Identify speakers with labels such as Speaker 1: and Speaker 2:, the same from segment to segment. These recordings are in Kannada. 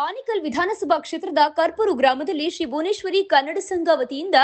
Speaker 1: ಆನೇಕಲ್ ವಿಧಾನಸಭಾ ಕ್ಷೇತ್ರದ ಕರ್ಪೂರು ಗ್ರಾಮದಲ್ಲಿ ಶ್ರೀ ಭುವನೇಶ್ವರಿ ಕನ್ನಡ ಸಂಘ ವತಿಯಿಂದ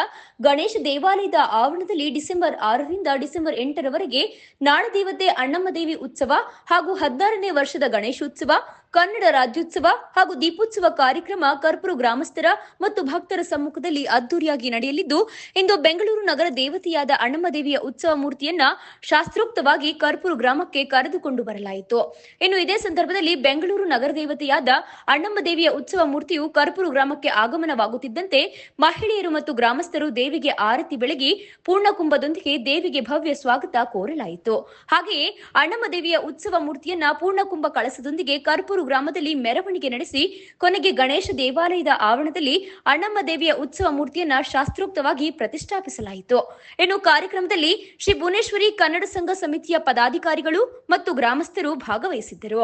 Speaker 1: ಗಣೇಶ ದೇವಾಲಯದ ಆವರಣದಲ್ಲಿ ಡಿಸೆಂಬರ್ 6ರಿಂದ ಡಿಸೆಂಬರ್ 8ರವರೆಗೆ ನಾಡದೇವತೆ ಅಣ್ಣಮ್ಮದೇವಿ ಉತ್ಸವ ಹಾಗೂ 16ನೇ ವರ್ಷದ ಗಣೇಶೋತ್ಸವ, ಕನ್ನಡ ರಾಜ್ಯೋತ್ಸವ ಹಾಗೂ ದೀಪೋತ್ಸವ ಕಾರ್ಯಕ್ರಮ ಕರ್ಪೂರು ಗ್ರಾಮಸ್ಥರ ಮತ್ತು ಭಕ್ತರ ಸಮ್ಮುಖದಲ್ಲಿ ಅದ್ದೂರಿಯಾಗಿ ನಡೆಯಲಿದ್ದು, ಇಂದು ಬೆಂಗಳೂರು ನಗರ ದೇವತೆಯಾದ ಅಣ್ಣಮ್ಮದೇವಿಯ ಉತ್ಸವ ಮೂರ್ತಿಯನ್ನ ಶಾಸ್ತ್ರೋಕ್ತವಾಗಿ ಕರ್ಪೂರು ಗ್ರಾಮಕ್ಕೆ ಕರೆದುಕೊಂಡು ಬರಲಾಯಿತು. ಇನ್ನು ಇದೇ ಸಂದರ್ಭದಲ್ಲಿ ಬೆಂಗಳೂರು ನಗರ ದೇವತೆಯಾದ ಅಣ್ಣಮ್ಮದೇವಿಯ ಉತ್ಸವ ಮೂರ್ತಿಯು ಕರ್ಪೂರು ಗ್ರಾಮಕ್ಕೆ ಆಗಮನವಾಗುತ್ತಿದ್ದಂತೆ ಮಹಿಳೆಯರು ಮತ್ತು ಗ್ರಾಮಸ್ಥರು ದೇವಿಗೆ ಆರತಿ ಬೆಳಗಿ ಪೂರ್ಣಕುಂಭದೊಂದಿಗೆ ದೇವಿಗೆ ಭವ್ಯ ಸ್ವಾಗತ ಕೋರಲಾಯಿತು. ಹಾಗೆಯೇ ಅಣ್ಣಮ್ಮದೇವಿಯ ಉತ್ಸವ ಮೂರ್ತಿಯನ್ನ ಪೂರ್ಣಕುಂಭ ಕಳಸದೊಂದಿಗೆ ಕರ್ಪೂರು ಗ್ರಾಮದಲ್ಲಿ ಮೆರವಣಿಗೆ ನಡೆಸಿ ಕೊನೆಗೆ ಗಣೇಶ ದೇವಾಲಯದ ಆವರಣದಲ್ಲಿ ಅಣ್ಣಮ್ಮದೇವಿಯ ಉತ್ಸವ ಮೂರ್ತಿಯನ್ನ ಶಾಸ್ತ್ರೋಕ್ತವಾಗಿ ಪ್ರತಿಷ್ಠಾಪಿಸಲಾಯಿತು. ಇನ್ನು ಕಾರ್ಯಕ್ರಮದಲ್ಲಿ ಶ್ರೀ ಭುವನೇಶ್ವರಿ ಕನ್ನಡ ಸಂಘ ಸಮಿತಿಯ ಪದಾಧಿಕಾರಿಗಳು ಮತ್ತು ಗ್ರಾಮಸ್ಥರು ಭಾಗವಹಿಸಿದ್ದರು.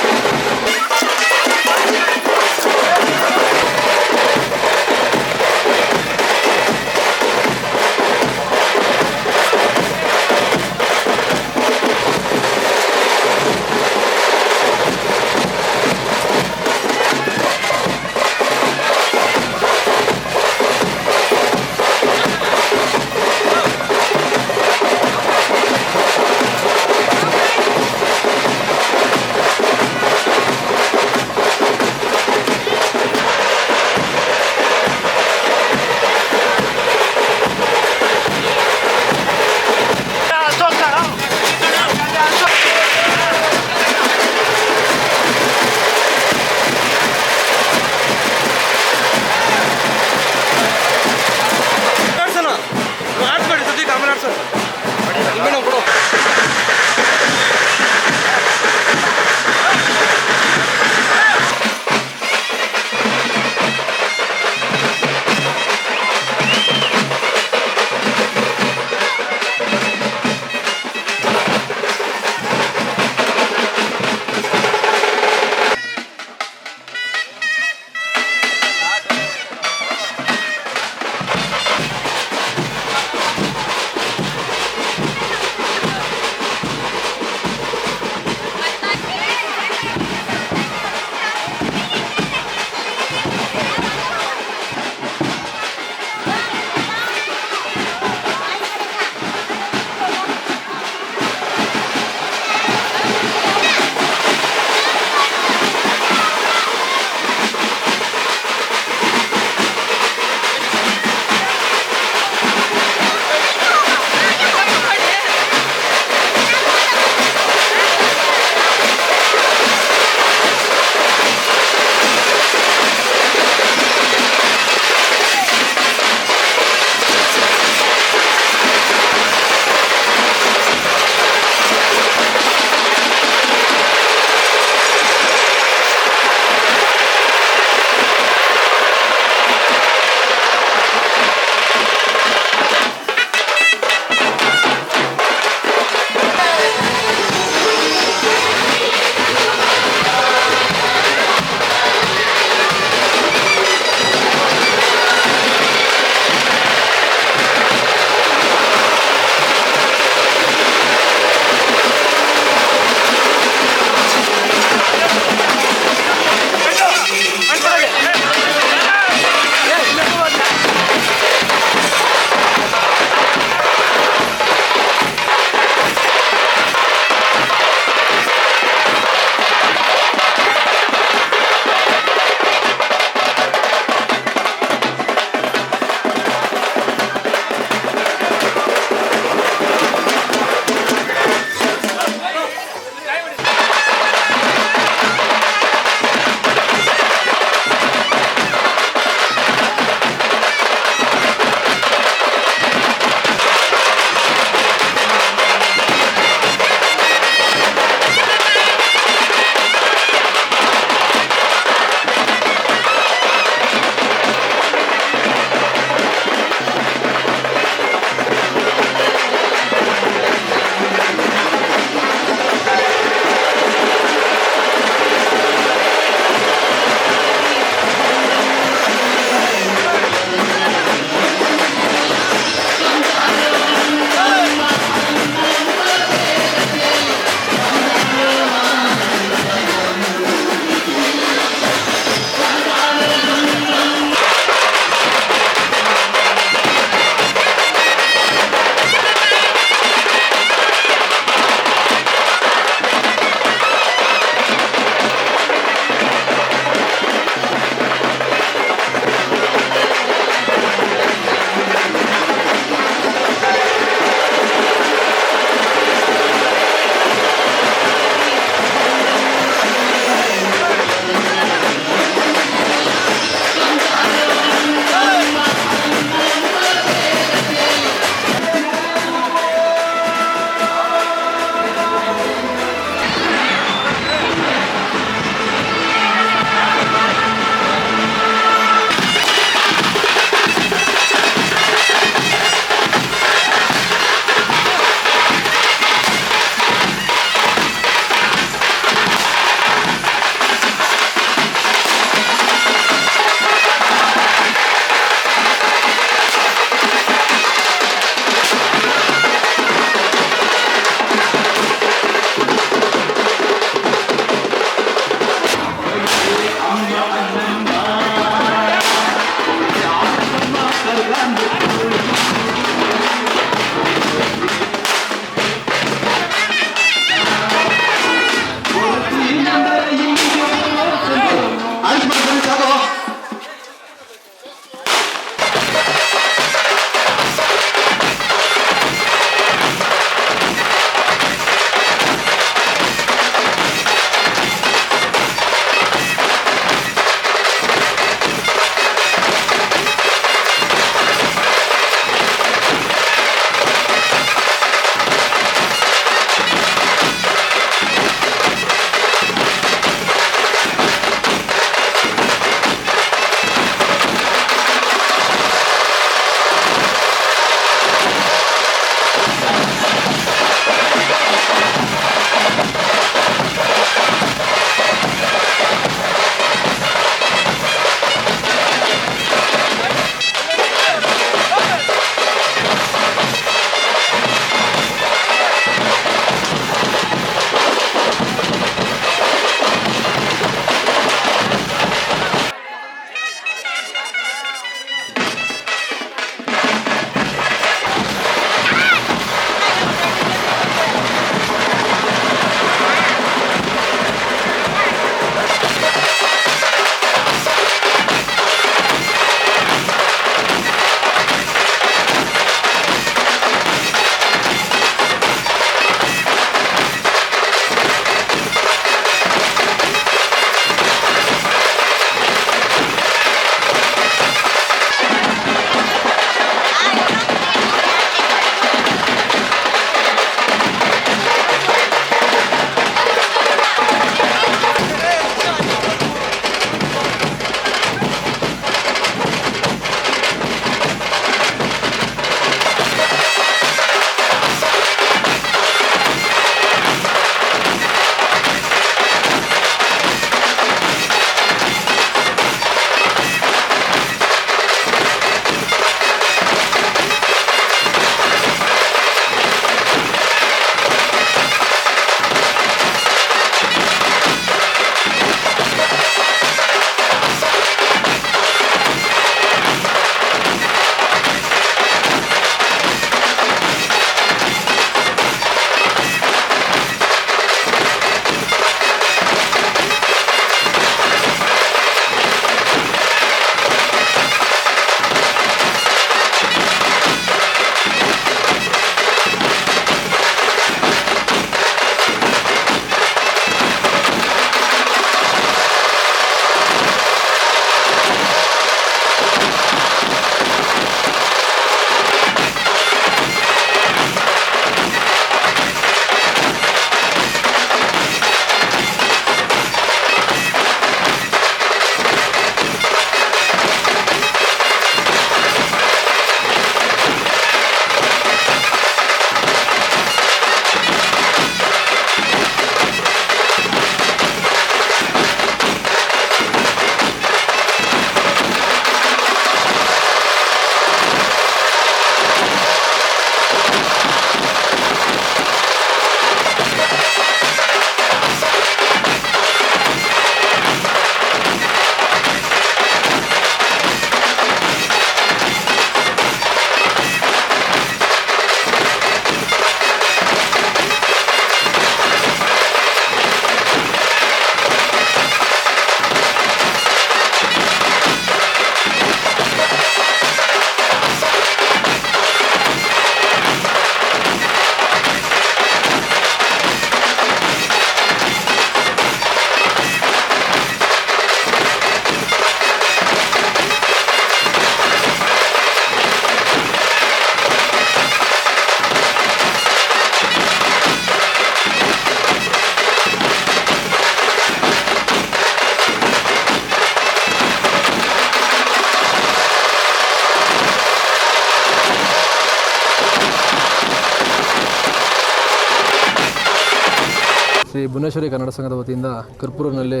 Speaker 2: ಭುವನೇಶ್ವರಿ ಕನ್ನಡ ಸಂಘದ ವತಿಯಿಂದ ಕರ್ಪೂರಿನಲ್ಲಿ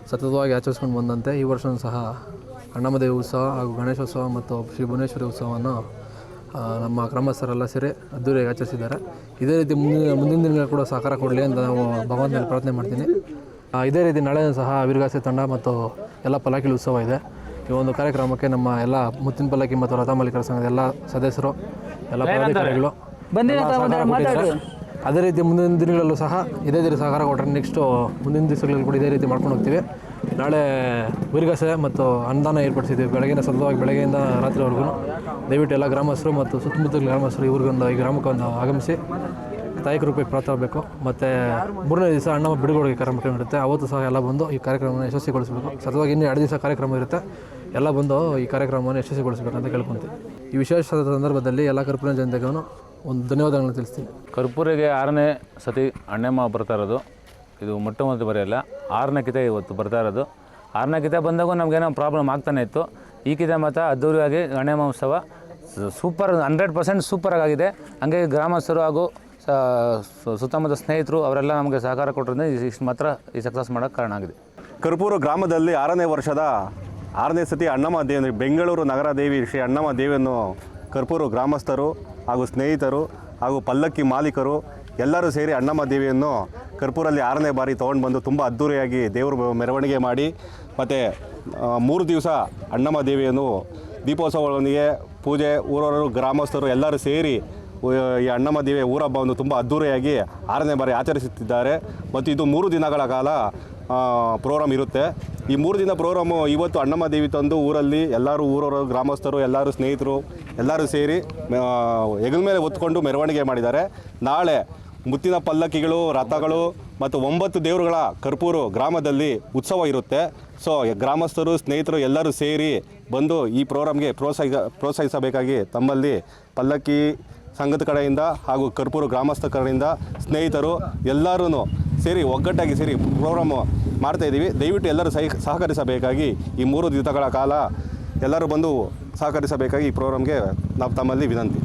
Speaker 2: ಸತತವಾಗಿ ಆಚರಿಸ್ಕೊಂಡು ಬಂದಂತೆ ಈ ವರ್ಷವೂ ಸಹ ಅಣ್ಣಮದೇವಿ ಉತ್ಸವ ಹಾಗೂ ಗಣೇಶೋತ್ಸವ ಮತ್ತು ಶ್ರೀ ಭುವನೇಶ್ವರಿ ಉತ್ಸವವನ್ನು ನಮ್ಮ ಗ್ರಾಮಸ್ಥರೆಲ್ಲ ಸೇರಿ ಅದ್ದೂರಿಯಾಗಿ ಆಚರಿಸಿದ್ದಾರೆ. ಇದೇ ರೀತಿ ಮುಂದಿನ ದಿನಗಳು ಕೂಡ ಸಹಕಾರ ಕೊಡಲಿ ಅಂತ ನಾವು ಭಗವಂತನಲ್ಲಿ ಪ್ರಾರ್ಥನೆ ಮಾಡ್ತೀನಿ. ಇದೇ ರೀತಿ ನಾಳೆ ಸಹ ವೀರಗಾಸೆ ತಂಡ ಮತ್ತು ಎಲ್ಲ ಪಲ್ಲಕ್ಕಿ ಉತ್ಸವ ಇದೆ. ಈ ಒಂದು ಕಾರ್ಯಕ್ರಮಕ್ಕೆ ನಮ್ಮ ಎಲ್ಲ ಮುತ್ತಿನ ಪಲ್ಲಕ್ಕಿ ಮತ್ತು ರಥ ಮಾಲೀಕರ ಸಂಘದ ಎಲ್ಲ ಸದಸ್ಯರು, ಎಲ್ಲ ಪದಾಧಿಕಾರಿಗಳು ಸಹಕಾರ ಕೊಟ್ಟಿದ್ದಾರೆ. ಅದೇ ರೀತಿ ಮುಂದಿನ ದಿನಗಳಲ್ಲೂ ಸಹ ಇದೇ ರೀತಿ ಸಹಕಾರ ಕೊಟ್ಟರೆ ನೆಕ್ಸ್ಟು ಮುಂದಿನ ದಿವಸಗಳಲ್ಲಿ ಕೂಡ ಇದೇ ರೀತಿ ಮಾಡ್ಕೊಂಡು ಹೋಗ್ತೀವಿ. ನಾಳೆ ವೀರಗಾಸೆ ಮತ್ತು ಅನ್ನದಾನ ಏರ್ಪಡಿಸಿದ್ದೀವಿ. ಬೆಳಗ್ಗೆಯಿಂದ ರಾತ್ರಿವರೆಗೂ ದಯವಿಟ್ಟು ಎಲ್ಲ ಗ್ರಾಮಸ್ಥರು ಮತ್ತು ಸುತ್ತಮುತ್ತಲ ಗ್ರಾಮಸ್ಥರು ಈ ಗ್ರಾಮಕ್ಕೊಂದು ಆಗಮಿಸಿ ತಾಯಿ ಕೃಪೆಗೆ ಪಾತ್ರರಾಗಬೇಕು. ಮತ್ತು ಮೂರನೇ ದಿವಸ ಅಣ್ಣ ಬಿಡುಗಡೆ ಕಾರ್ಯಕ್ರಮ ಇರುತ್ತೆ. ಅವತ್ತು ಸಹ ಎಲ್ಲ ಬಂದು ಈ ಕಾರ್ಯಕ್ರಮವನ್ನು ಯಶಸ್ವಿಗೊಳಿಸಬೇಕು. ಸತತವಾಗಿ ಇನ್ನೂ 2 ದಿವಸ ಕಾರ್ಯಕ್ರಮ ಇರುತ್ತೆ. ಎಲ್ಲ ಬಂದು ಈ ಕಾರ್ಯಕ್ರಮವನ್ನು ಯಶಸ್ವಿಗೊಳಿಸಬೇಕು ಅಂತ ಕೇಳ್ಕೊತೀವಿ. ಈ ವಿಶೇಷ ಸಂದರ್ಭದಲ್ಲಿ ಎಲ್ಲ ಕರ್ಪೂರ ಜನತೆಗೂ ಒಂದು ಧನ್ಯವಾದಗಳನ್ನು ತಿಳಿಸ್ತೀನಿ.
Speaker 3: ಕರ್ಪೂರಿಗೆ 6ನೇ ಸತಿ ಅಣ್ಣಮ್ಮ ಬರ್ತಾ ಇರೋದು. ಇದು ಮೊಟ್ಟ ಬರೆಯಲ್ಲ, 6ನೇ ಕಿತ ಇವತ್ತು ಬರ್ತಾ ಇರೋದು. 6ನೇ ಕಿತ ಬಂದಾಗೂ ನಮಗೇನೋ ಪ್ರಾಬ್ಲಮ್ ಆಗ್ತಾನೆ ಇತ್ತು. ಈ ಕಿತ ಮಾತ್ರ ಅದ್ದೂರಿಯಾಗಿ ಅಣ್ಣಮ್ಮ ಉತ್ಸವ ಸೂಪರ್ 100% ಸೂಪರಾಗಿದೆ. ಹಂಗೆ ಗ್ರಾಮಸ್ಥರು ಹಾಗೂ ಸುತ್ತಮುತ್ತ ಸ್ನೇಹಿತರು ಅವರೆಲ್ಲ ನಮಗೆ ಸಹಕಾರ ಕೊಟ್ಟರಿಂದ ಇಷ್ಟು ಮಾತ್ರ ಈ ಸಕ್ಸಸ್ ಮಾಡೋಕ್ಕೆ ಕಾರಣ ಆಗಿದೆ.
Speaker 4: ಕರ್ಪೂರ ಗ್ರಾಮದಲ್ಲಿ 6ನೇ ವರ್ಷದ 6ನೇ ಸತಿ ಅಣ್ಣಮ್ಮ ದೇವಿ, ಬೆಂಗಳೂರು ನಗರ ದೇವಿ ಶ್ರೀ ಅಣ್ಣಮ್ಮ ದೇವಿಯನ್ನು ಕರ್ಪೂರ ಗ್ರಾಮಸ್ಥರು ಹಾಗೂ ಸ್ನೇಹಿತರು ಹಾಗೂ ಪಲ್ಲಕ್ಕಿ ಮಾಲೀಕರು ಎಲ್ಲರೂ ಸೇರಿ ಅಣ್ಣಮ್ಮ ದೇವಿಯನ್ನು ಕರ್ಪೂರಲ್ಲಿ 6ನೇ ಬಾರಿ ತೊಗೊಂಡು ಬಂದು ತುಂಬ ಅದ್ಧೂರಿಯಾಗಿ ದೇವರು ಮೆರವಣಿಗೆ ಮಾಡಿ ಮತ್ತು 3 ದಿವಸ ಅಣ್ಣಮ್ಮ ದೇವಿಯನ್ನು ದೀಪೋತ್ಸವದೊಂದಿಗೆ ಪೂಜೆ, ಊರವರು ಗ್ರಾಮಸ್ಥರು ಎಲ್ಲರೂ ಸೇರಿ ಈ ಅಣ್ಣಮ್ಮ ದೇವಿಯ ಊರಹಬ್ಬವನ್ನು ತುಂಬ ಅದ್ಧೂರಿಯಾಗಿ 6ನೇ ಬಾರಿ ಆಚರಿಸುತ್ತಿದ್ದಾರೆ. ಮತ್ತು ಇದು 3 ದಿನಗಳ ಕಾಲ ಪ್ರೋಗ್ರಾಮ್ ಇರುತ್ತೆ. ಈ 3 ದಿನ ಪ್ರೋಗ್ರಾಮು ಇವತ್ತು ಅಣ್ಣಮ್ಮ ದೇವಿ ತಂದು ಊರಲ್ಲಿ ಎಲ್ಲರೂ ಊರವರು ಗ್ರಾಮಸ್ಥರು ಎಲ್ಲರೂ ಸ್ನೇಹಿತರು ಎಲ್ಲರೂ ಸೇರಿ ಹೆಗಲ ಮೇಲೆ ಹೊತ್ಕೊಂಡು ಮೆರವಣಿಗೆ ಮಾಡಿದ್ದಾರೆ. ನಾಳೆ ಮುತ್ತಿನ ಪಲ್ಲಕ್ಕಿಗಳು, ರಥಗಳು ಮತ್ತು 9 ದೇವರುಗಳ ಕರ್ಪೂರು ಗ್ರಾಮದಲ್ಲಿ ಉತ್ಸವ ಇರುತ್ತೆ. ಸೊ ಗ್ರಾಮಸ್ಥರು ಸ್ನೇಹಿತರು ಎಲ್ಲರೂ ಸೇರಿ ಬಂದು ಈ ಪ್ರೋಗ್ರಾಮ್ಗೆ ಪ್ರೋತ್ಸಾಹಿಸಬೇಕಾಗಿ ತಮ್ಮಲ್ಲಿ ಪಲ್ಲಕ್ಕಿ ಸಂಘದ ಕಡೆಯಿಂದ ಹಾಗೂ ಕರ್ಪೂರು ಗ್ರಾಮಸ್ಥ ಕಡೆಯಿಂದ ಸ್ನೇಹಿತರು ಎಲ್ಲರೂ ಸೇರಿ ಒಗ್ಗಟ್ಟಾಗಿ ಸೇರಿ ಪ್ರೋಗ್ರಾಮು ಮಾಡ್ತಾಯಿದ್ದೀವಿ. ದಯವಿಟ್ಟು ಎಲ್ಲರೂ ಸಹಕರಿಸಬೇಕಾಗಿ ಈ 3 ದಿನಗಳ ಕಾಲ ಎಲ್ಲರೂ ಬಂದು ಸಹಕರಿಸಬೇಕಾಗಿ ಈ ಪ್ರೋಗ್ರಾಮ್ಗೆ ನಾವು ತಮ್ಮಲ್ಲಿ ವಿನಂತಿ.